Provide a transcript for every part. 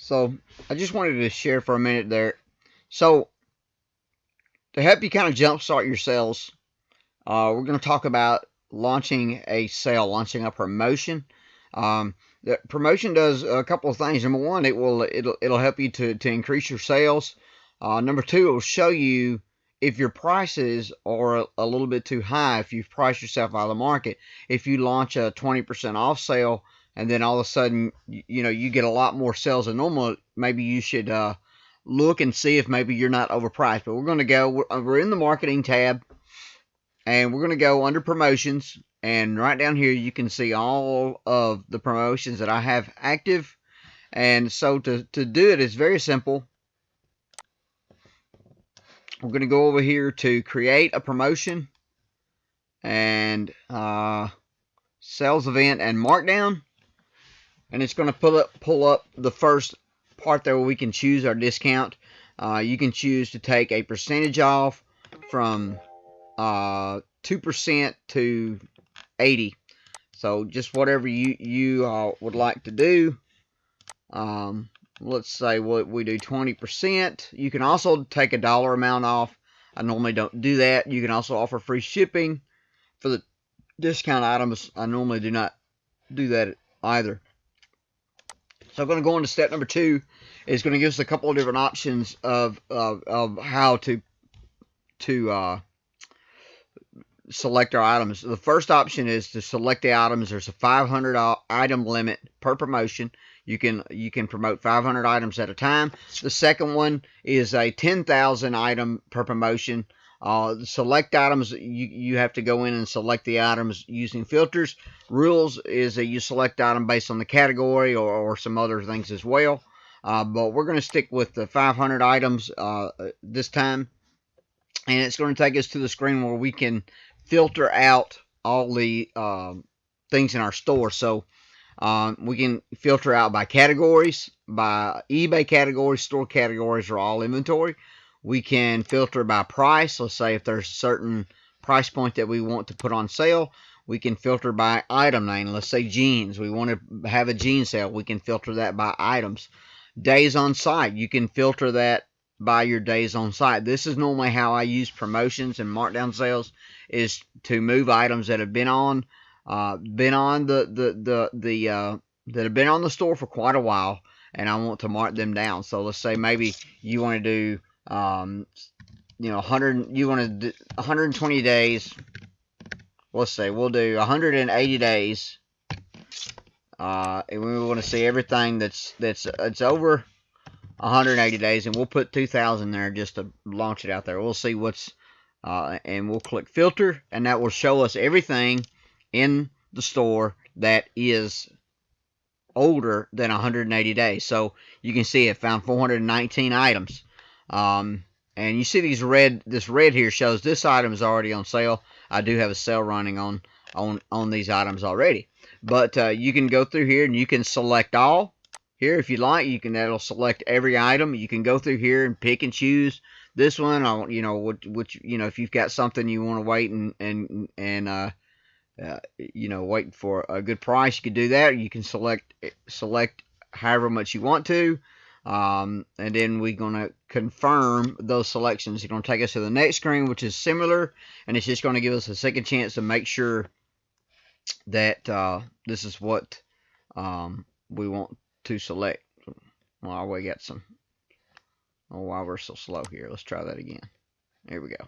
So I just wanted to share for a minute there. So to help you kind of jumpstart your sales, we're going to talk about launching a sale, launching a promotion. The promotion does a couple of things. Number one, it'll help you to increase your sales. Number two, it will show you if your prices are a little bit too high, if you've priced yourself out of the market. If you launch a 20% off sale and then all of a sudden you get a lot more sales than normal, maybe you should look and see if maybe you're not overpriced. But we're in the marketing tab, and we're going to go under promotions, and right down here you can see all of the promotions that I have active. And so to do it is very simple. We're going to go over here to create a promotion and sales event and markdown, and it's going to pull up the first part there where we can choose our discount. You can choose to take a percentage off from 2% to 80. So just whatever you would like to do. Let's say we do 20%. You can also take a dollar amount off. I normally don't do that. You can also offer free shipping for the discount items. I normally do not do that either. So I'm going to go into step number 2. It's going to give us a couple of different options of how to select our items. The first option is to select the items. There's a 500 item limit per promotion. You can promote 500 items at a time. The second one is a 10,000 item per promotion. Select items, you have to go in and select the items using filters. Rules is that you select item based on the category or some other things as well. But we're going to stick with the 500 items this time. And it's going to take us to the screen where we can filter out all the things in our store. So we can filter out by categories, by eBay categories, store categories, or all inventory. We can filter by price. Let's say if there's a certain price point that we want to put on sale. We can filter by item name. Let's say jeans. We want to have a jean sale. We can filter that by items. Days on site. You can filter that by your days on site. This is normally how I use promotions and markdown sales, is to move items that have been on that have been on the store for quite a while, and I want to mark them down. So let's say maybe you want to do 120 days. Let's say we'll do 180 days, and we want to see everything that's over 180 days, and we'll put 2,000 there just to launch it out there. We'll see what's and we'll click filter, and that will show us everything in the store that is older than 180 days. So you can see it found 419 items, and you see this red here shows this item is already on sale. I do have a sale running on these items already, but you can go through here and you can select all. Here, if you like, that'll select every item. You can go through here and pick and choose this one. Which if you've got something you want to wait and wait for a good price, you can do that. You can select however much you want to, and then we're gonna confirm those selections. It's gonna take us to the next screen, which is similar, and it's just gonna give us a second chance to make sure that this is what we want to select. Well, we got some. Oh, why we're so slow here. Let's try that again. There we go.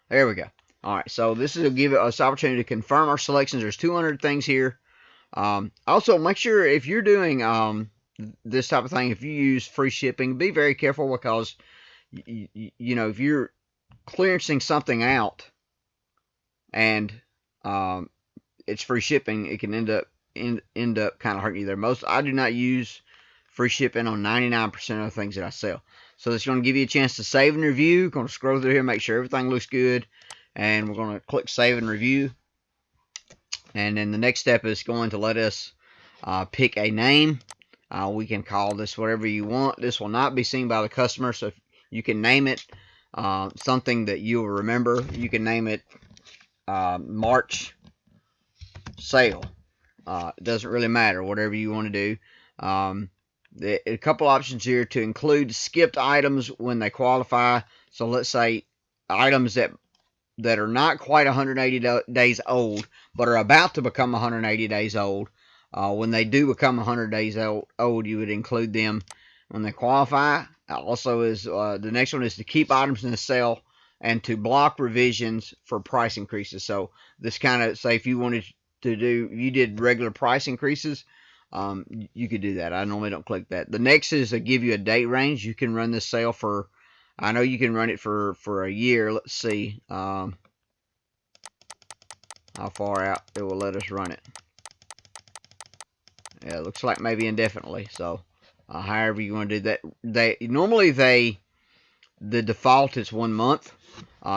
There we go. All right, so this will give us opportunity to confirm our selections. There's 200 things here. Also, make sure if you're doing this type of thing, if you use free shipping, be very careful, because if you're clearancing something out and it's free shipping, it can end up kind of hurting you there. I do not use free shipping on 99% of the things that I sell. So it's going to give you a chance to save and review. Going to scroll through here, make sure everything looks good, and we're going to click save and review. And then the next step is going to let us pick a name. We can call this whatever you want. This will not be seen by the customer, so if you can name it something that you'll remember. You can name it March sale. It doesn't really matter, whatever you want to do. A couple options here to include skipped items when they qualify. So let's say items that are not quite 180 days old, but are about to become 180 days old. When they do become 100 days old, you would include them when they qualify. Also, is the next one is to keep items in the sale and to block revisions for price increases. So this kind of, say if you wanted to do, you did regular price increases, you could do that. I normally don't click that. The next is to give you a date range. You can run this sale for, I know you can run it for a year. Let's see how far out it will let us run it. Yeah, it looks like maybe indefinitely. So however you want to do that. The default is 1 month.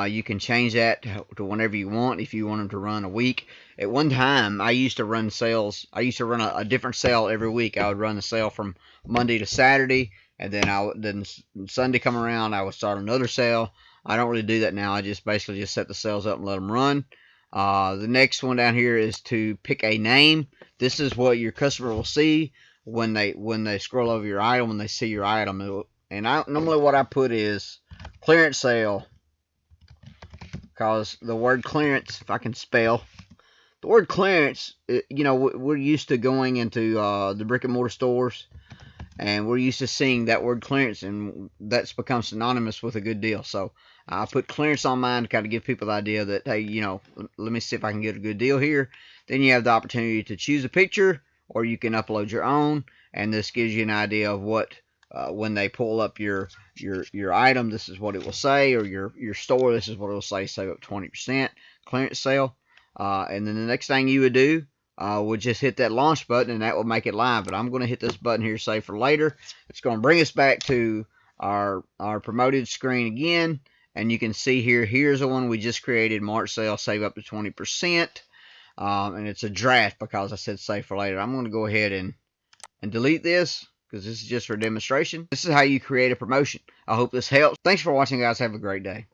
You can change that to whenever you want if you want them to run a week. At one time, I used to run sales. I used to run a different sale every week. I would run the sale from Monday to Saturday, and then Sunday come around, I would start another sale. I don't really do that now. I just basically just set the sales up and let them run. The next one down here is to pick a name. This is what your customer will see when they scroll over your item, when they see your item. And normally what I put is clearance sale, because the word clearance, if I can spell, the word clearance, we're used to going into the brick and mortar stores, and we're used to seeing that word clearance, and that's become synonymous with a good deal. So I put clearance on mine to kind of give people the idea that, hey, let me see if I can get a good deal here. Then you have the opportunity to choose a picture, or you can upload your own, and this gives you an idea of what, when they pull up your item, this is what it will say, or your store, this is what it will say. Save up 20%, clearance sale. And then the next thing you would do would just hit that launch button, and that will make it live. But I'm going to hit this button here, save for later. It's going to bring us back to our promoted screen again, and you can see here's the one we just created, March sale, save up to 20%. And it's a draft because I said save for later. I'm going to go ahead and delete this because this is just for demonstration. This is how you create a promotion. I hope this helps. Thanks for watching, guys. Have a great day.